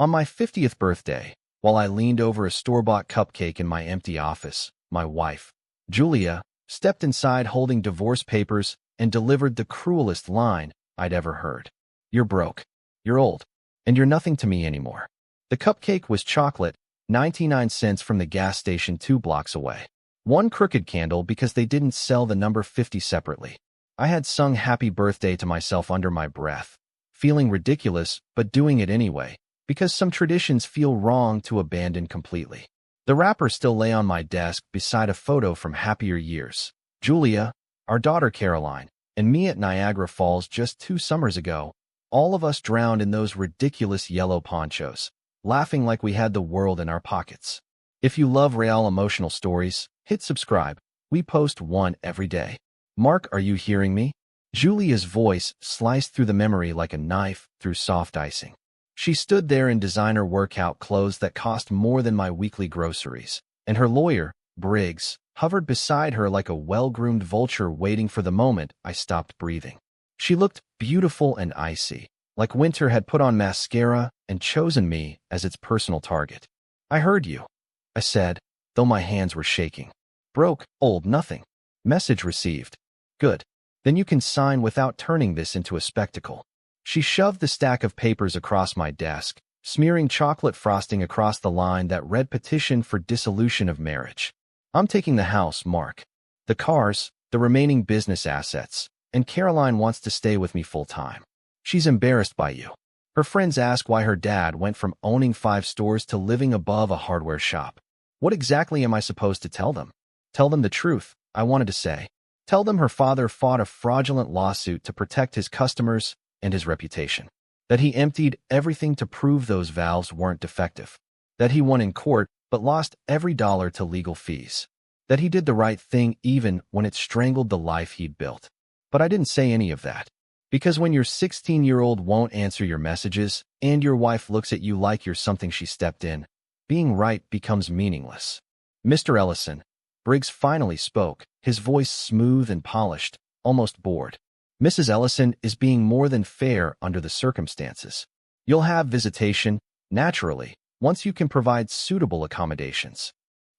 On my 50th birthday, while I leaned over a store-bought cupcake in my empty office, my wife, Julia, stepped inside holding divorce papers and delivered the cruelest line I'd ever heard. "You're broke, you're old, and you're nothing to me anymore." The cupcake was chocolate, 99 cents from the gas station 2 blocks away. One crooked candle because they didn't sell the number 50 separately. I had sung happy birthday to myself under my breath, feeling ridiculous but doing it anyway, because some traditions feel wrong to abandon completely. The wrapper still lay on my desk beside a photo from happier years. Julia, our daughter Caroline, and me at Niagara Falls just 2 summers ago, all of us drowned in those ridiculous yellow ponchos, laughing like we had the world in our pockets. If you love real emotional stories, hit subscribe. We post one every day. Mark, are you hearing me? Julia's voice sliced through the memory like a knife through soft icing. She stood there in designer workout clothes that cost more than my weekly groceries, and her lawyer, Briggs, hovered beside her like a well-groomed vulture waiting for the moment I stopped breathing. She looked beautiful and icy, like winter had put on mascara and chosen me as its personal target. "I heard you," I said, though my hands were shaking. "Broke, old, nothing. Message received. Good. Then you can sign without turning this into a spectacle." She shoved the stack of papers across my desk, smearing chocolate frosting across the line that read "Petition for Dissolution of Marriage." "I'm taking the house, Mark. The cars, the remaining business assets, and Caroline wants to stay with me full-time. She's embarrassed by you." Her friends ask why her dad went from owning 5 stores to living above a hardware shop. What exactly am I supposed to tell them? Tell them the truth, I wanted to say. Tell them her father fought a fraudulent lawsuit to protect his customers and his reputation. That he emptied everything to prove those valves weren't defective. That he won in court but lost every dollar to legal fees. That he did the right thing even when it strangled the life he'd built. But I didn't say any of that. Because when your 16-year-old won't answer your messages and your wife looks at you like you're something she stepped in, being right becomes meaningless. "Mr. Ellison," Briggs finally spoke, his voice smooth and polished, almost bored. "Mrs. Ellison is being more than fair under the circumstances. You'll have visitation, naturally, once you can provide suitable accommodations."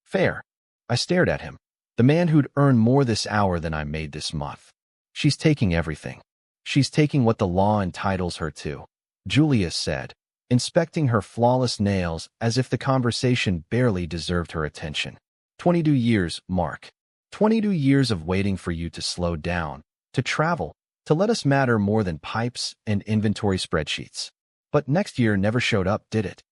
"Fair?" I stared at him. The man who'd earned more this hour than I made this month. "She's taking everything. She's taking what the law entitles her to," Julia said, inspecting her flawless nails as if the conversation barely deserved her attention. 22 years, Mark. 22 years of waiting for you to slow down, to travel, to let us matter more than pipes and inventory spreadsheets. But next year never showed up, did it?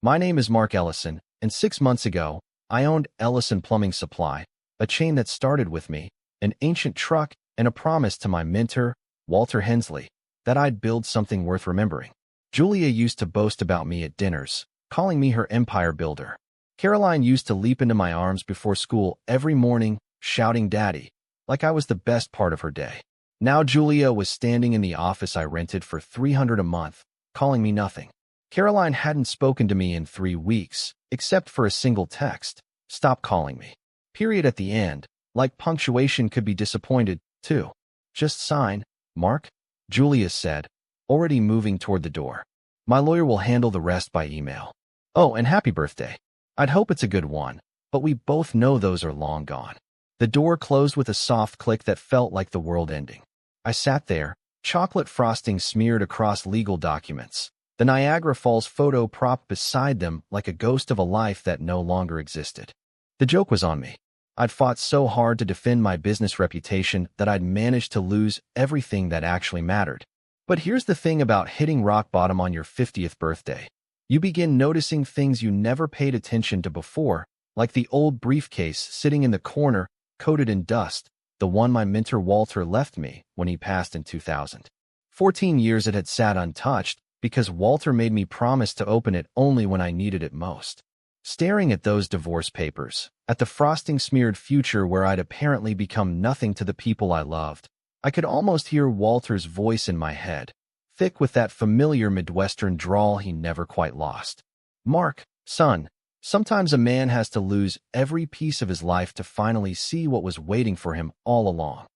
My name is Mark Ellison, and 6 months ago, I owned Ellison Plumbing Supply, a chain that started with me, an ancient truck, and a promise to my mentor, Walter Hensley, that I'd build something worth remembering. Julia used to boast about me at dinners, calling me her empire builder. Caroline used to leap into my arms before school every morning, shouting "Daddy," like I was the best part of her day. Now Julia was standing in the office I rented for $300 a month, calling me nothing. Caroline hadn't spoken to me in 3 weeks, except for a single text, "Stop calling me." Period at the end, like punctuation could be disappointed, too. "Just sign, Mark," Julia said, already moving toward the door. "My lawyer will handle the rest by email." "Oh, and happy birthday. I'd hope it's a good one, but we both know those are long gone." The door closed with a soft click that felt like the world ending. I sat there, chocolate frosting smeared across legal documents, the Niagara Falls photo propped beside them like a ghost of a life that no longer existed. The joke was on me. I'd fought so hard to defend my business reputation that I'd managed to lose everything that actually mattered. But here's the thing about hitting rock bottom on your 50th birthday. You begin noticing things you never paid attention to before, like the old briefcase sitting in the corner, coated in dust, the one my mentor Walter left me when he passed in 2000. 14 years it had sat untouched because Walter made me promise to open it only when I needed it most. Staring at those divorce papers, at the frosting-smeared future where I'd apparently become nothing to the people I loved, I could almost hear Walter's voice in my head, thick with that familiar Midwestern drawl he never quite lost. "Mark, son, sometimes a man has to lose every piece of his life to finally see what was waiting for him all along."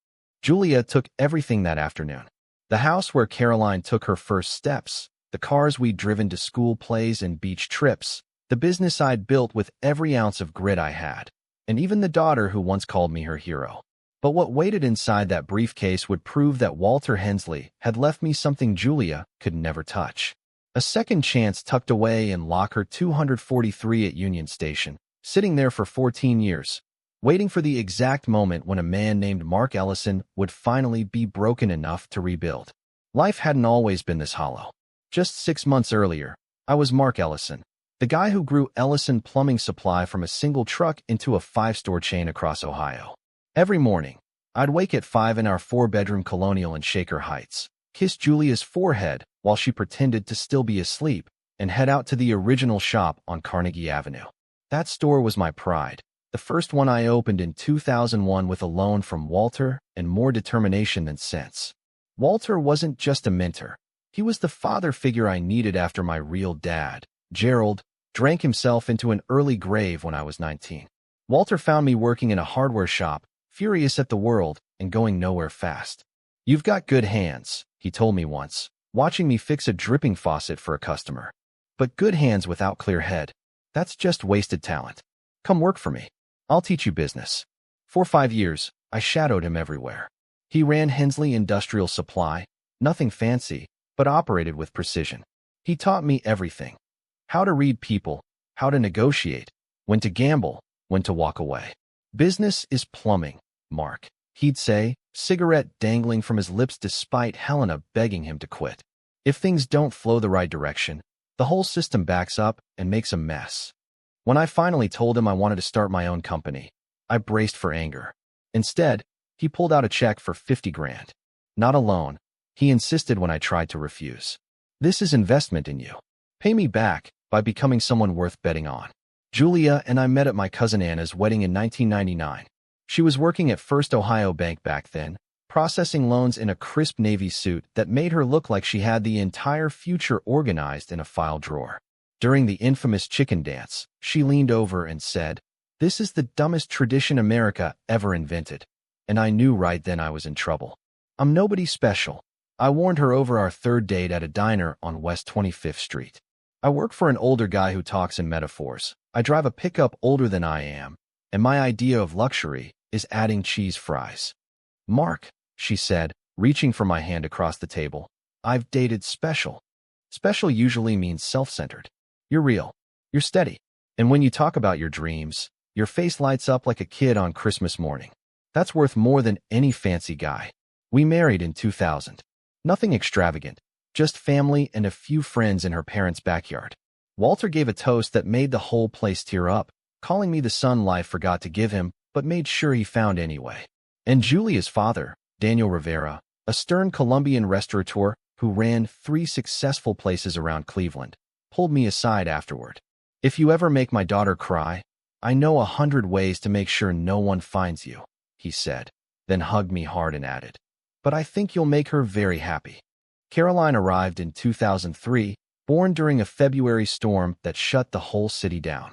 Julia took everything that afternoon. The house where Caroline took her first steps, the cars we'd driven to school plays and beach trips, the business I'd built with every ounce of grit I had, and even the daughter who once called me her hero. But what waited inside that briefcase would prove that Walter Hensley had left me something Julia could never touch. A second chance tucked away in locker 243 at Union Station, sitting there for 14 years, waiting for the exact moment when a man named Mark Ellison would finally be broken enough to rebuild. Life hadn't always been this hollow. Just 6 months earlier, I was Mark Ellison, the guy who grew Ellison plumbing supply from a single truck into a 5-store chain across Ohio. Every morning, I'd wake at 5 in our 4-bedroom colonial in Shaker Heights, kiss Julia's forehead while she pretended to still be asleep, and head out to the original shop on Carnegie Avenue. That store was my pride, the first one I opened in 2001 with a loan from Walter and more determination than sense. Walter wasn't just a mentor. He was the father figure I needed after my real dad, Gerald, drank himself into an early grave when I was 19. Walter found me working in a hardware shop, furious at the world and going nowhere fast. "You've got good hands," he told me once, watching me fix a dripping faucet for a customer. "But good hands without clear head, that's just wasted talent. Come work for me. I'll teach you business." For 5 years, I shadowed him everywhere. He ran Hensley Industrial Supply, nothing fancy, but operated with precision. He taught me everything. How to read people, how to negotiate, when to gamble, when to walk away. "Business is plumbing, Mark," he'd say, cigarette dangling from his lips despite Helena begging him to quit. "If things don't flow the right direction, the whole system backs up and makes a mess." When I finally told him I wanted to start my own company, I braced for anger. Instead, he pulled out a check for 50 grand. Not a loan, he insisted when I tried to refuse. "This is investment in you. Pay me back by becoming someone worth betting on." Julia and I met at my cousin Anna's wedding in 1999. She was working at First Ohio Bank back then, processing loans in a crisp navy suit that made her look like she had the entire future organized in a file drawer. During the infamous chicken dance, she leaned over and said, "This is the dumbest tradition America ever invented." And I knew right then I was in trouble. "I'm nobody special," I warned her over our third date at a diner on West 25th Street. "I work for an older guy who talks in metaphors. I drive a pickup older than I am, and my idea of luxury is adding cheese fries." "Mark," she said, reaching for my hand across the table, "I've dated special. Special usually means self-centered. You're real. You're steady. And when you talk about your dreams, your face lights up like a kid on Christmas morning. That's worth more than any fancy guy." We married in 2000. Nothing extravagant, just family and a few friends in her parents' backyard. Walter gave a toast that made the whole place tear up, calling me the son life forgot to give him, but made sure he found anyway. And Julia's father, Daniel Rivera, a stern Colombian restaurateur who ran 3 successful places around Cleveland, pulled me aside afterward. "If you ever make my daughter cry, I know 100 ways to make sure no one finds you," he said, then hugged me hard and added, "But I think you'll make her very happy." Caroline arrived in 2003, born during a February storm that shut the whole city down.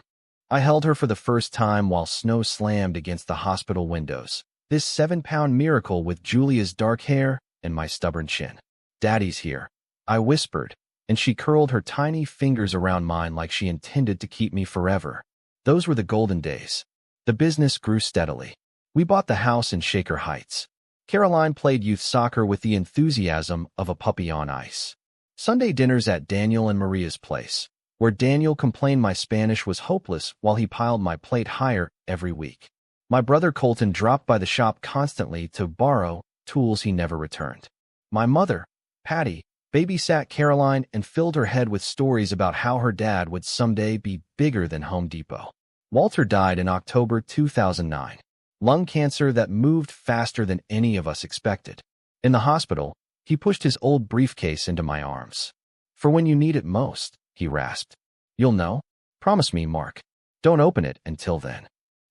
I held her for the first time while snow slammed against the hospital windows, this 7-pound miracle with Julia's dark hair and my stubborn chin. "Daddy's here," I whispered, and she curled her tiny fingers around mine like she intended to keep me forever. Those were the golden days. The business grew steadily. We bought the house in Shaker Heights. Caroline played youth soccer with the enthusiasm of a puppy on ice. Sunday dinners at Daniel and Maria's place, where Daniel complained my Spanish was hopeless while he piled my plate higher every week. My brother Colton dropped by the shop constantly to borrow tools he never returned. My mother, Patty, babysat Caroline and filled her head with stories about how her dad would someday be bigger than Home Depot. Walter died in October 2009. Lung cancer that moved faster than any of us expected. In the hospital, he pushed his old briefcase into my arms. "For when you need it most," he rasped. "You'll know? Promise me, Mark. Don't open it until then."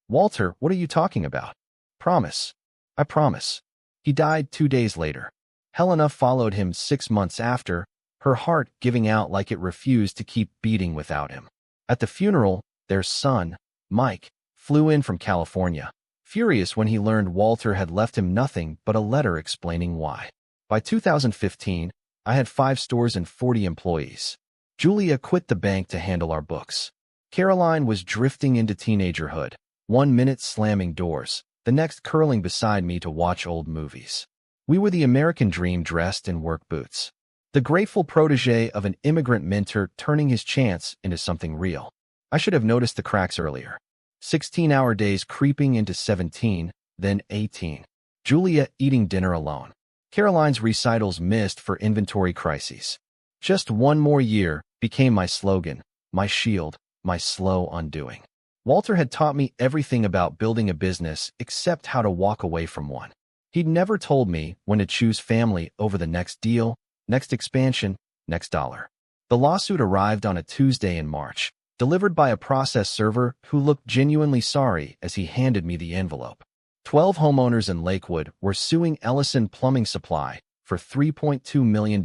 "Walter, what are you talking about?" "Promise." "I promise." He died 2 days later. Helena followed him 6 months after, her heart giving out like it refused to keep beating without him. At the funeral, their son, Mike, flew in from California, furious when he learned Walter had left him nothing but a letter explaining why. By 2015, I had 5 stores and 40 employees. Julia quit the bank to handle our books. Caroline was drifting into teenagerhood, one minute slamming doors, the next curling beside me to watch old movies. We were the American dream dressed in work boots. The grateful protege of an immigrant mentor turning his chance into something real. I should have noticed the cracks earlier. 16-hour days creeping into 17, then 18. Julia eating dinner alone. Caroline's recitals missed for inventory crises. Just one more year became my slogan, my shield, my slow undoing. Walter had taught me everything about building a business except how to walk away from one. He'd never told me when to choose family over the next deal, next expansion, next dollar. The lawsuit arrived on a Tuesday in March, delivered by a process server who looked genuinely sorry as he handed me the envelope. 12 homeowners in Lakewood were suing Ellison Plumbing Supply for $3.2 million,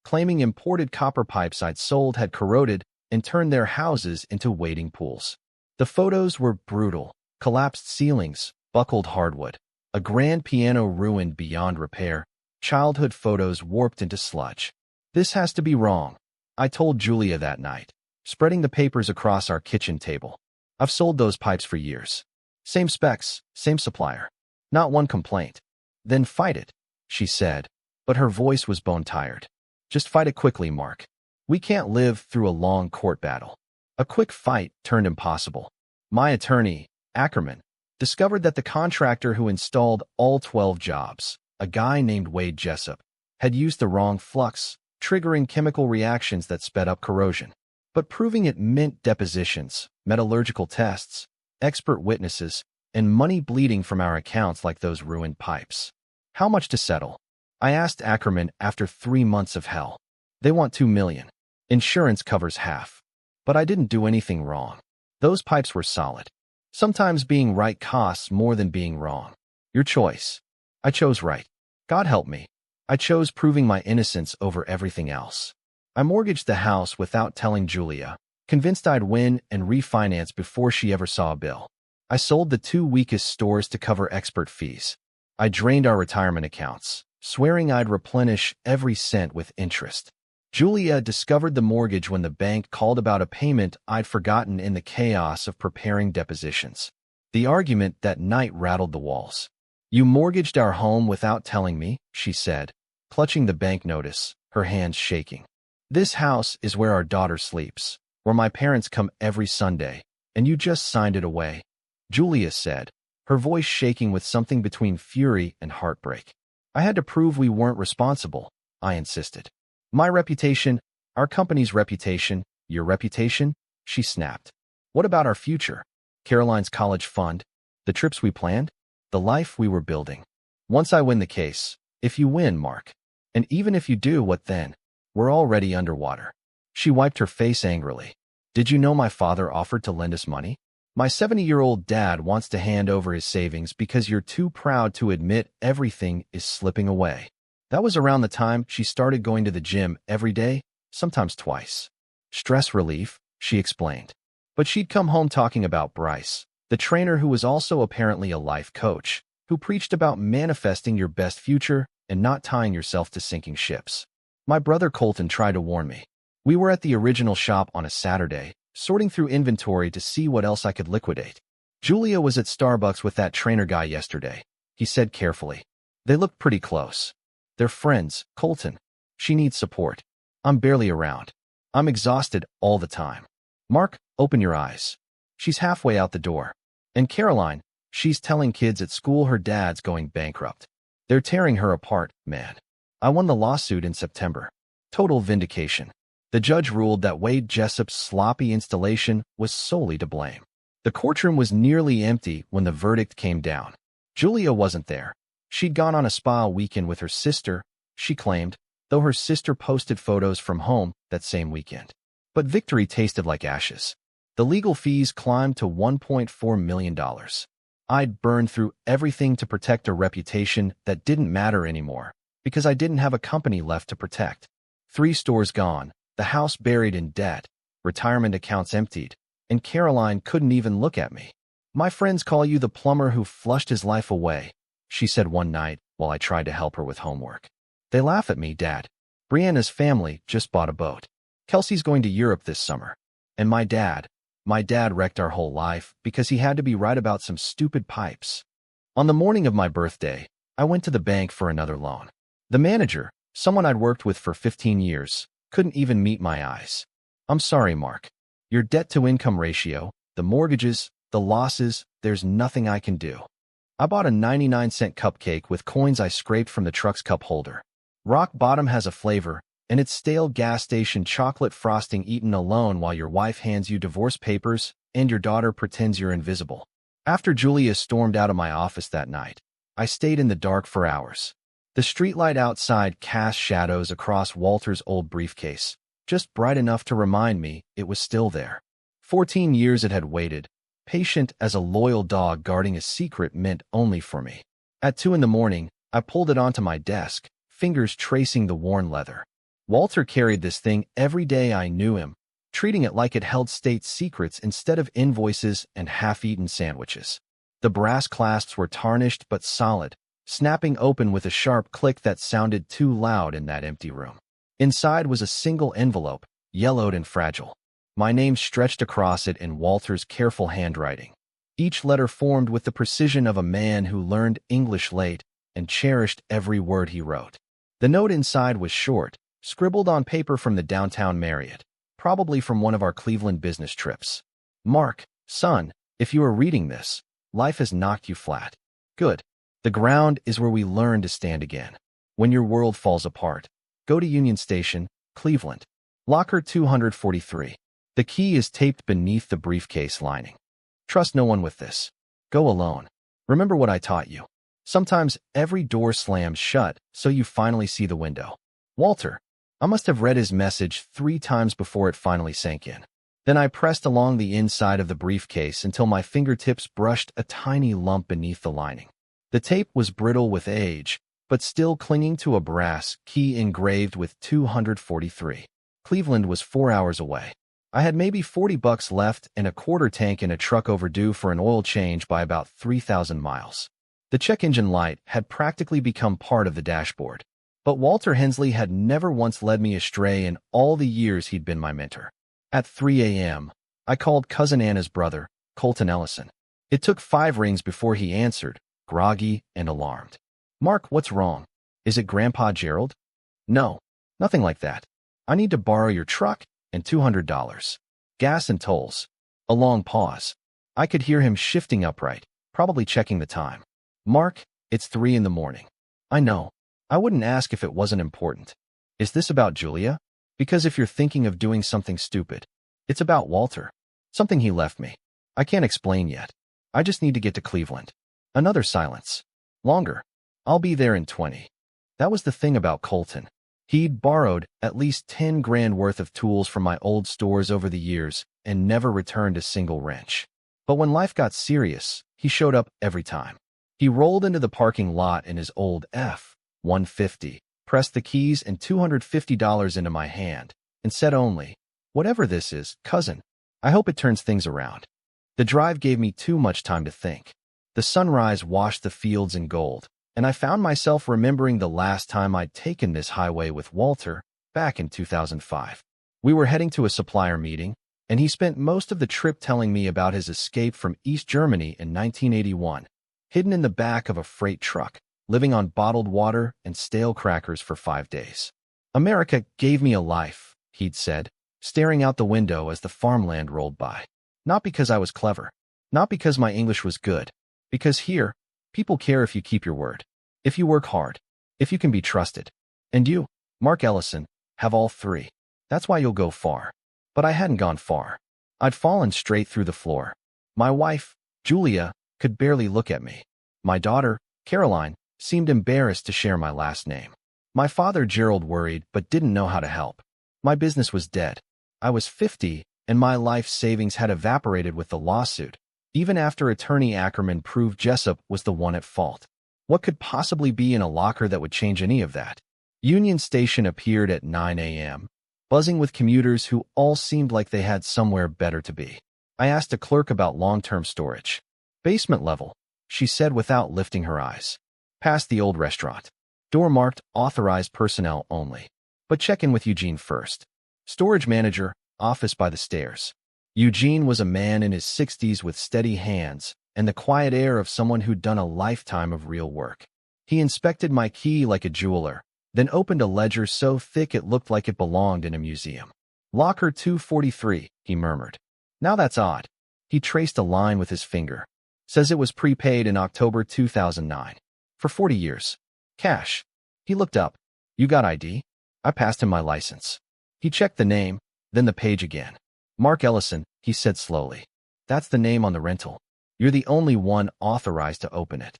claiming imported copper pipes I'd sold had corroded and turned their houses into wading pools. The photos were brutal: collapsed ceilings, buckled hardwood, a grand piano ruined beyond repair, childhood photos warped into sludge. "This has to be wrong," I told Julia that night, spreading the papers across our kitchen table. "I've sold those pipes for years. Same specs, same supplier. Not one complaint." "Then fight it," she said, but her voice was bone-tired. "Just fight it quickly, Mark. We can't live through a long court battle." A quick fight turned impossible. My attorney, Ackerman, discovered that the contractor who installed all 12 jobs, a guy named Wade Jessup, had used the wrong flux, triggering chemical reactions that sped up corrosion. But proving it meant depositions, metallurgical tests, expert witnesses, and money bleeding from our accounts like those ruined pipes. "How much to settle?" I asked Ackerman after 3 months of hell. "They want $2 million. Insurance covers half. But I didn't do anything wrong. Those pipes were solid. Sometimes being right costs more than being wrong. Your choice." I chose right. God help me. I chose proving my innocence over everything else. I mortgaged the house without telling Julia, convinced I'd win and refinance before she ever saw a bill. I sold the 2 weakest stores to cover expert fees. I drained our retirement accounts, swearing I'd replenish every cent with interest. Julia discovered the mortgage when the bank called about a payment I'd forgotten in the chaos of preparing depositions. The argument that night rattled the walls. "You mortgaged our home without telling me," she said, clutching the bank notice, her hands shaking. "This house is where our daughter sleeps, where my parents come every Sunday, and you just signed it away," Julia said, her voice shaking with something between fury and heartbreak. "I had to prove we weren't responsible," I insisted. "My reputation, our company's reputation, your reputation," she snapped. "What about our future? Caroline's college fund, the trips we planned, the life we were building? Once I win the case, if you win, Mark, and even if you do, what then? We're already underwater." She wiped her face angrily. "Did you know my father offered to lend us money? My 70-year-old dad wants to hand over his savings because you're too proud to admit everything is slipping away." That was around the time she started going to the gym every day, sometimes twice. "Stress relief," she explained. But she'd come home talking about Bryce, the trainer who was also apparently a life coach, who preached about manifesting your best future and not tying yourself to sinking ships. My brother Colton tried to warn me. We were at the original shop on a Saturday, sorting through inventory to see what else I could liquidate. "Julia was at Starbucks with that trainer guy yesterday," he said carefully. "They looked pretty close. They're friends, Colton. She needs support. I'm barely around. I'm exhausted all the time. Mark, open your eyes." She's halfway out the door. And Caroline, she's telling kids at school her dad's going bankrupt. They're tearing her apart, man. I won the lawsuit in September. Total vindication. The judge ruled that Wade Jessup's sloppy installation was solely to blame. The courtroom was nearly empty when the verdict came down. Julia wasn't there. She'd gone on a spa weekend with her sister, she claimed, though her sister posted photos from home that same weekend. But victory tasted like ashes. The legal fees climbed to $1.4 million. I'd burned through everything to protect a reputation that didn't matter anymore, because I didn't have a company left to protect. 3 stores gone, the house buried in debt, retirement accounts emptied, and Caroline couldn't even look at me. "My friends call you the plumber who flushed his life away," she said one night while I tried to help her with homework. "They laugh at me, Dad. Brianna's family just bought a boat. Kelsey's going to Europe this summer. And my dad wrecked our whole life because he had to be right about some stupid pipes. On the morning of my birthday, I went to the bank for another loan. The manager, someone I'd worked with for 15 years, couldn't even meet my eyes. I'm sorry, Mark. Your debt-to-income ratio, the mortgages, the losses, there's nothing I can do. I bought a 99-cent cupcake with coins I scraped from the truck's cup holder. Rock bottom has a flavor, and it's stale gas station chocolate frosting eaten alone while your wife hands you divorce papers and your daughter pretends you're invisible. After Julia stormed out of my office that night, I stayed in the dark for hours. The streetlight outside cast shadows across Walter's old briefcase, just bright enough to remind me it was still there. 14 years it had waited, patient as a loyal dog guarding a secret meant only for me. At 2 in the morning, I pulled it onto my desk, fingers tracing the worn leather. Walter carried this thing every day I knew him, treating it like it held state secrets instead of invoices and half-eaten sandwiches. The brass clasps were tarnished but solid, snapping open with a sharp click that sounded too loud in that empty room. Inside was a single envelope, yellowed and fragile. My name stretched across it in Walter's careful handwriting. Each letter formed with the precision of a man who learned English late and cherished every word he wrote. The note inside was short, scribbled on paper from the downtown Marriott, probably from one of our Cleveland business trips. Mark, son, if you are reading this, life has knocked you flat. Good. The ground is where we learn to stand again. When your world falls apart, go to Union Station, Cleveland. Locker 243. The key is taped beneath the briefcase lining. Trust no one with this. Go alone. Remember what I taught you. Sometimes every door slams shut, so you finally see the window. Walter. I must have read his message 3 times before it finally sank in. Then I pressed along the inside of the briefcase until my fingertips brushed a tiny lump beneath the lining. The tape was brittle with age, but still clinging to a brass key engraved with 243. Cleveland was 4 hours away. I had maybe $40 left and a quarter tank in a truck overdue for an oil change by about 3,000 miles. The check engine light had practically become part of the dashboard. But Walter Hensley had never once led me astray in all the years he'd been my mentor. At 3 a.m., I called Cousin Anna's brother, Colton Ellison. It took 5 rings before he answered, groggy and alarmed. Mark, what's wrong? Is it Grandpa Gerald? No, nothing like that. I need to borrow your truck and $200. Gas and tolls. A long pause. I could hear him shifting upright, probably checking the time. Mark, it's 3 in the morning. I know. I wouldn't ask if it wasn't important. Is this about Julia? Because if you're thinking of doing something stupid, it's about Walter. Something he left me. I can't explain yet. I just need to get to Cleveland. Another silence. Longer. I'll be there in 20. That was the thing about Colton. He'd borrowed at least 10 grand worth of tools from my old stores over the years and never returned a single wrench. But when life got serious, he showed up every time. He rolled into the parking lot in his old F-150, pressed the keys and $250 into my hand, and said only, "Whatever this is, cousin, I hope it turns things around." The drive gave me too much time to think. The sunrise washed the fields in gold, and I found myself remembering the last time I'd taken this highway with Walter, back in 2005. We were heading to a supplier meeting, and he spent most of the trip telling me about his escape from East Germany in 1981, hidden in the back of a freight truck, living on bottled water and stale crackers for 5 days. America gave me a life, he'd said, staring out the window as the farmland rolled by. Not because I was clever, not because my English was good, because here, people care if you keep your word, if you work hard, if you can be trusted. And you, Mark Ellison, have all 3. That's why you'll go far. But I hadn't gone far. I'd fallen straight through the floor. My wife, Julia, could barely look at me. My daughter, Caroline, seemed embarrassed to share my last name. My father, Gerald, worried but didn't know how to help. My business was dead. I was 50, and my life savings had evaporated with the lawsuit, even after attorney Ackerman proved Jessup was the one at fault. What could possibly be in a locker that would change any of that? Union Station appeared at 9 a.m., buzzing with commuters who all seemed like they had somewhere better to be. I asked a clerk about long-term storage. Basement level, she said without lifting her eyes. Past the old restaurant. Door marked authorized personnel only. But check in with Eugene first. Storage manager, office by the stairs. Eugene was a man in his 60s with steady hands and the quiet air of someone who'd done a lifetime of real work. He inspected my key like a jeweler, then opened a ledger so thick it looked like it belonged in a museum. Locker 243, he murmured. Now that's odd. He traced a line with his finger. Says it was prepaid in October 2009. For 40 years. Cash. He looked up. You got ID? I passed him my license. He checked the name, then the page again. Mark Ellison, he said slowly. That's the name on the rental. You're the only one authorized to open it.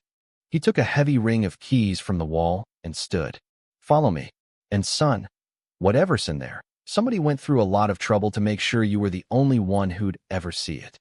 He took a heavy ring of keys from the wall and stood. Follow me. And son, whatever's in there, somebody went through a lot of trouble to make sure you were the only one who'd ever see it.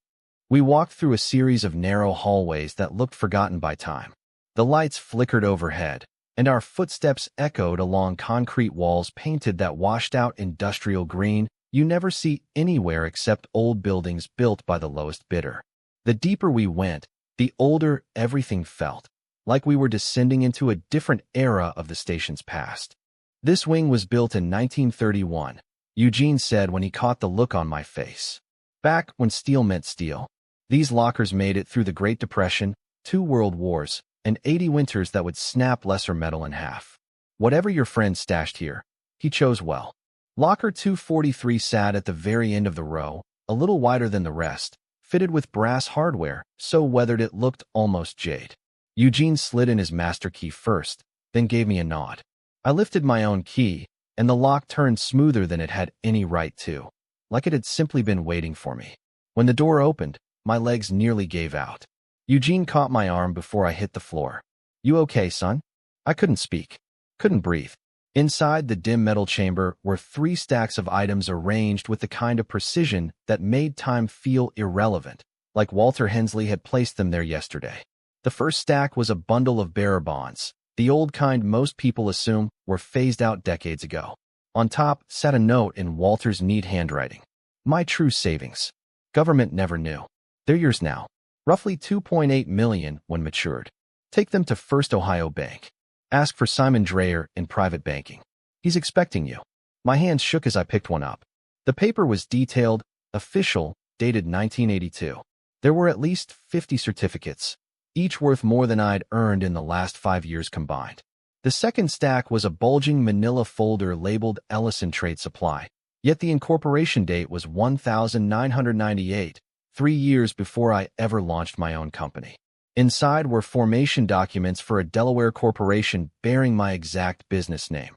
We walked through a series of narrow hallways that looked forgotten by time. The lights flickered overhead, and our footsteps echoed along concrete walls painted that washed-out industrial green you never see anywhere except old buildings built by the lowest bidder. The deeper we went, the older everything felt, like we were descending into a different era of the station's past. This wing was built in 1931, Eugene said when he caught the look on my face. Back when steel meant steel. These lockers made it through the Great Depression, 2 world wars, and 80 winters that would snap lesser metal in half. Whatever your friend stashed here, he chose well. Locker 243 sat at the very end of the row, a little wider than the rest, fitted with brass hardware, so weathered it looked almost jade. Eugene slid in his master key first, then gave me a nod. I lifted my own key, and the lock turned smoother than it had any right to, like it had simply been waiting for me. When the door opened, my legs nearly gave out. Eugene caught my arm before I hit the floor. You okay, son? I couldn't speak. Couldn't breathe. Inside the dim metal chamber were 3 stacks of items arranged with the kind of precision that made time feel irrelevant, like Walter Hensley had placed them there yesterday. The first stack was a bundle of bearer bonds, the old kind most people assume were phased out decades ago. On top sat a note in Walter's neat handwriting. My true savings. Government never knew. They're yours now. Roughly $2.8 million when matured. Take them to First Ohio Bank. Ask for Simon Dreyer in private banking. He's expecting you. My hands shook as I picked one up. The paper was detailed, official, dated 1982. There were at least 50 certificates, each worth more than I'd earned in the last 5 years combined. The second stack was a bulging manila folder labeled Ellison Trade Supply, yet the incorporation date was 1998, 3 years before I ever launched my own company. Inside were formation documents for a Delaware corporation bearing my exact business name,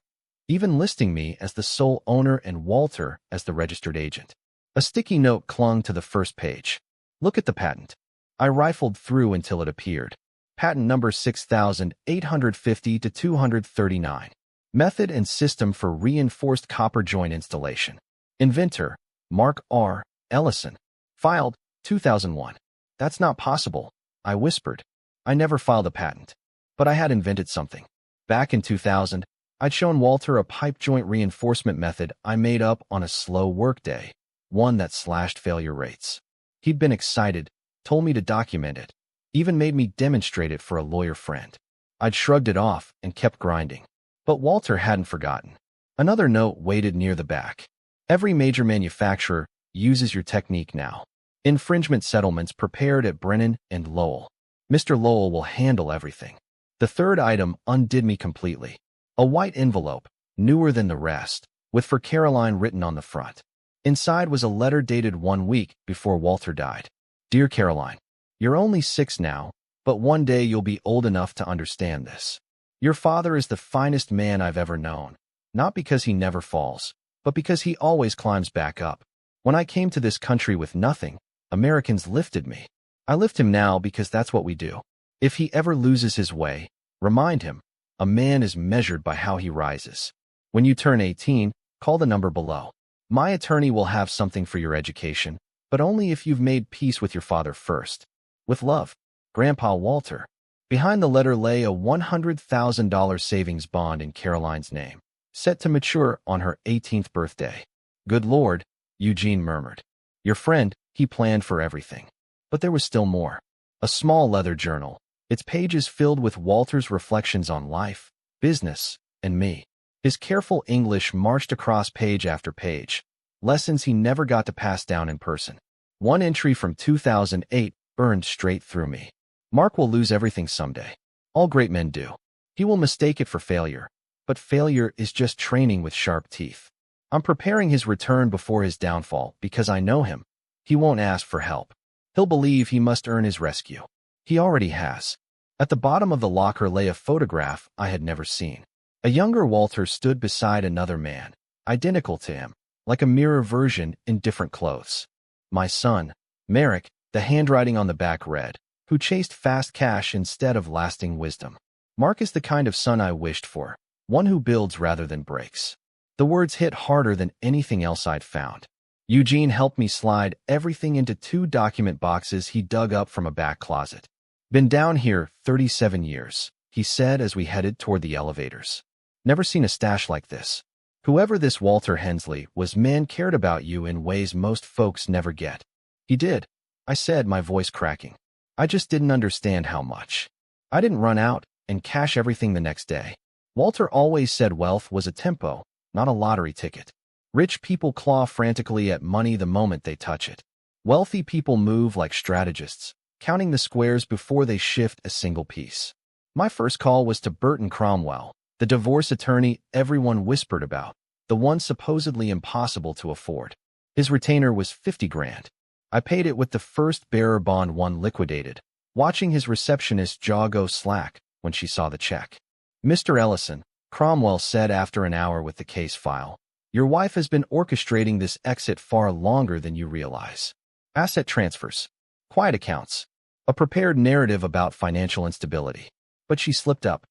even listing me as the sole owner and Walter as the registered agent. A sticky note clung to the first page. Look at the patent. I rifled through until it appeared. Patent number 6850-239. Method and system for reinforced copper joint installation. Inventor, Mark R. Ellison. Filed, 2001. That's not possible, I whispered. I never filed a patent. But I had invented something. Back in 2000, I'd shown Walter a pipe joint reinforcement method I made up on a slow workday, one that slashed failure rates. He'd been excited, told me to document it, even made me demonstrate it for a lawyer friend. I'd shrugged it off and kept grinding. But Walter hadn't forgotten. Another note waited near the back. Every major manufacturer uses your technique now. Infringement settlements prepared at Brennan and Lowell. Mr. Lowell will handle everything. The third item undid me completely. A white envelope, newer than the rest, with "For Caroline" written on the front. Inside was a letter dated 1 week before Walter died. Dear Caroline, you're only 6 now, but one day you'll be old enough to understand this. Your father is the finest man I've ever known, not because he never falls, but because he always climbs back up. When I came to this country with nothing, Americans lifted me. I lift him now because that's what we do. If he ever loses his way, remind him, a man is measured by how he rises. When you turn 18, call the number below. My attorney will have something for your education, but only if you've made peace with your father first. With love, Grandpa Walter. Behind the letter lay a $100,000 savings bond in Caroline's name, set to mature on her 18th birthday. Good Lord, Eugene murmured. Your friend, he planned for everything. But there was still more. A small leather journal, its pages filled with Walter's reflections on life, business, and me. His careful English marched across page after page, lessons he never got to pass down in person. One entry from 2008 burned straight through me. Mark will lose everything someday. All great men do. He will mistake it for failure, but failure is just training with sharp teeth. I'm preparing his return before his downfall because I know him. He won't ask for help. He'll believe he must earn his rescue. He already has. At the bottom of the locker lay a photograph I had never seen. A younger Walter stood beside another man, identical to him, like a mirror version in different clothes. My son, Merrick, the handwriting on the back read, who chased fast cash instead of lasting wisdom. Mark is the kind of son I wished for, one who builds rather than breaks. The words hit harder than anything else I'd found. Eugene helped me slide everything into 2 document boxes he dug up from a back closet. Been down here 37 years, he said as we headed toward the elevators. Never seen a stash like this. Whoever this Walter Hensley was, man cared about you in ways most folks never get. He did, I said, my voice cracking. I just didn't understand how much. I didn't run out and cash everything the next day. Walter always said wealth was a tempo, not a lottery ticket. Rich people claw frantically at money the moment they touch it. Wealthy people move like strategists, counting the squares before they shift a single piece. My first call was to Burton Cromwell, the divorce attorney everyone whispered about, the one supposedly impossible to afford. His retainer was 50 grand. I paid it with the first bearer bond one liquidated, watching his receptionist's jaw go slack when she saw the check. Mr. Ellison, Cromwell said after an hour with the case file, your wife has been orchestrating this exit far longer than you realize. Asset transfers, quiet accounts, a prepared narrative about financial instability. But she slipped up.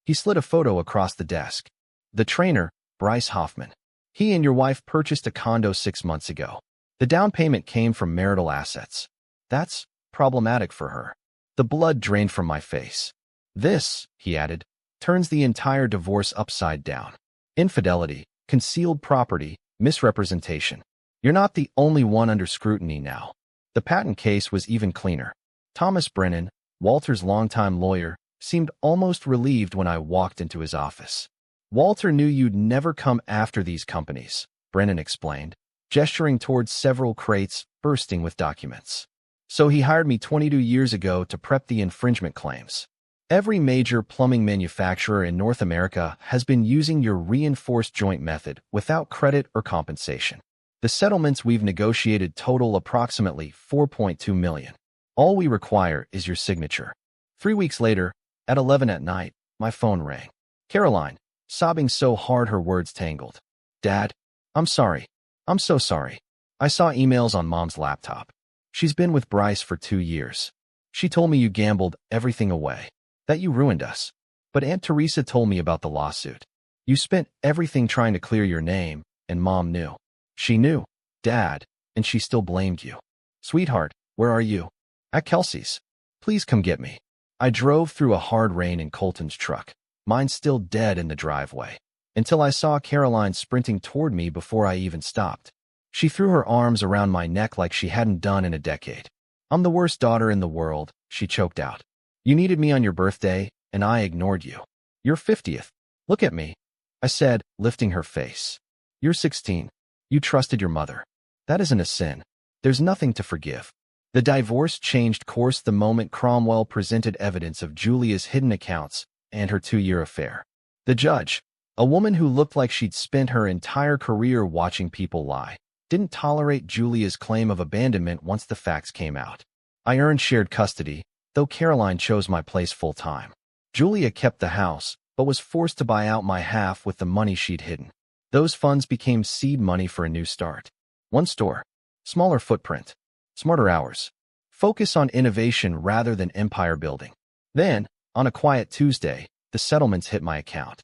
He slid a photo across the desk. The trainer, Bryce Hoffman. He and your wife purchased a condo 6 months ago. The down payment came from marital assets. That's problematic for her. The blood drained from my face. This, he added, turns the entire divorce upside down. Infidelity, concealed property, misrepresentation. You're not the only one under scrutiny now. The patent case was even cleaner. Thomas Brennan, Walter's longtime lawyer, seemed almost relieved when I walked into his office. Walter knew you'd never come after these companies, Brennan explained, gesturing towards several crates bursting with documents. So he hired me 22 years ago to prep the infringement claims. Every major plumbing manufacturer in North America has been using your reinforced joint method without credit or compensation. The settlements we've negotiated total approximately $4.2 million. All we require is your signature. 3 weeks later, at 11 at night, my phone rang. Caroline, sobbing so hard her words tangled. Dad, I'm sorry. I'm so sorry. I saw emails on Mom's laptop. She's been with Bryce for 2 years. She told me you gambled everything away, that you ruined us. But Aunt Teresa told me about the lawsuit. You spent everything trying to clear your name, and Mom knew. She knew, Dad, and she still blamed you. Sweetheart, where are you? At Kelsey's. Please come get me. I drove through a hard rain in Colton's truck, mine still dead in the driveway, until I saw Caroline sprinting toward me before I even stopped. She threw her arms around my neck like she hadn't done in a decade. I'm the worst daughter in the world, she choked out. You needed me on your birthday, and I ignored you. Your 50th. Look at me, I said, lifting her face. You're 16. You trusted your mother. That isn't a sin. There's nothing to forgive. The divorce changed course the moment Cromwell presented evidence of Julia's hidden accounts and her 2-year affair. The judge, a woman who looked like she'd spent her entire career watching people lie, didn't tolerate Julia's claim of abandonment once the facts came out. I earned shared custody, though Caroline chose my place full-time. Julia kept the house, but was forced to buy out my half with the money she'd hidden. Those funds became seed money for a new start. One store, smaller footprint, smarter hours, focus on innovation rather than empire building. Then, on a quiet Tuesday, the settlements hit my account.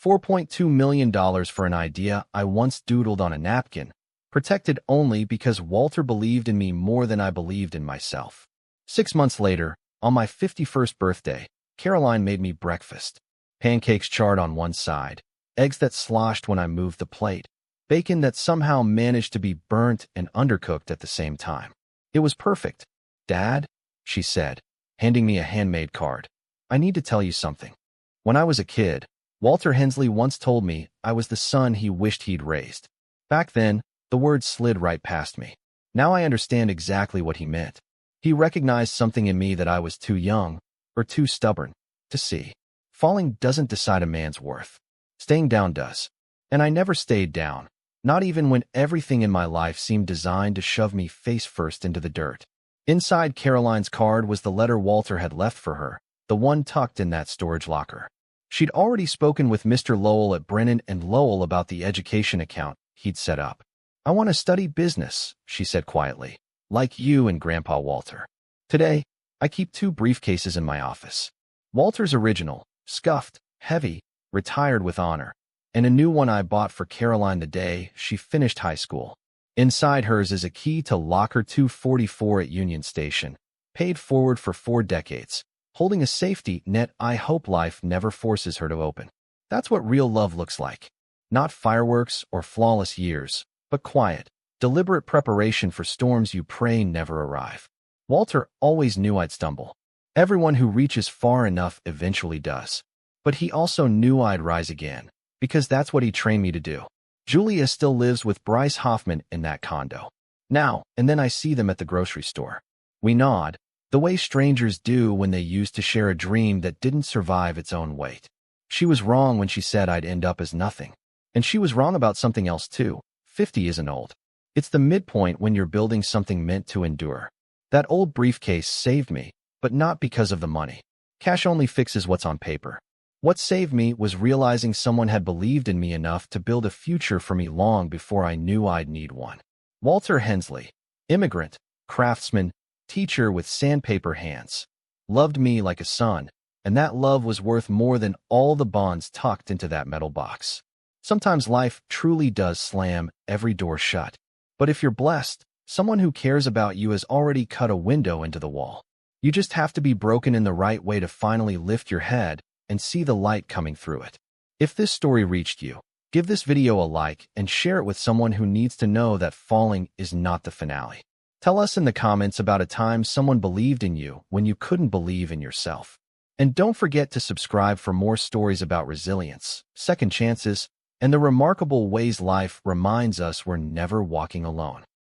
$4.2 million for an idea I once doodled on a napkin, protected only because Walter believed in me more than I believed in myself. 6 months later, on my 51st birthday, Caroline made me breakfast. Pancakes charred on one side, eggs that sloshed when I moved the plate, bacon that somehow managed to be burnt and undercooked at the same time. It was perfect. Dad, she said, handing me a handmade card. I need to tell you something. When I was a kid, Walter Hensley once told me I was the son he wished he'd raised. Back then, the word slid right past me. Now I understand exactly what he meant. He recognized something in me that I was too young, or too stubborn, to see. Falling doesn't decide a man's worth. Staying down does. And I never stayed down, not even when everything in my life seemed designed to shove me face first into the dirt. Inside Caroline's card was the letter Walter had left for her, the one tucked in that storage locker. She'd already spoken with Mr. Lowell at Brennan and Lowell about the education account he'd set up. "I want to study business," she said quietly, "like you and Grandpa Walter. Today, I keep 2 briefcases in my office. Walter's original, scuffed, heavy, retired with honor, and a new one I bought for Caroline the day she finished high school. Inside hers is a key to locker 244 at Union Station, paid forward for 4 decades, holding a safety net I hope life never forces her to open. That's what real love looks like. Not fireworks or flawless years, but quiet, deliberate preparation for storms you pray never arrive. Walter always knew I'd stumble. Everyone who reaches far enough eventually does. But he also knew I'd rise again, because that's what he trained me to do. Julia still lives with Bryce Hoffman in that condo. Now and then I see them at the grocery store. We nod, the way strangers do when they used to share a dream that didn't survive its own weight. She was wrong when she said I'd end up as nothing. And she was wrong about something else too. 50 isn't old. It's the midpoint when you're building something meant to endure. That old briefcase saved me, but not because of the money. Cash only fixes what's on paper. What saved me was realizing someone had believed in me enough to build a future for me long before I knew I'd need one. Walter Hensley, immigrant, craftsman, teacher with sandpaper hands, loved me like a son, and that love was worth more than all the bonds tucked into that metal box. Sometimes life truly does slam every door shut. But if you're blessed, someone who cares about you has already cut a window into the wall. You just have to be broken in the right way to finally lift your head and see the light coming through it. If this story reached you, give this video a like and share it with someone who needs to know that falling is not the finale. Tell us in the comments about a time someone believed in you when you couldn't believe in yourself. And don't forget to subscribe for more stories about resilience, second chances, and the remarkable ways life reminds us we're never walking alone.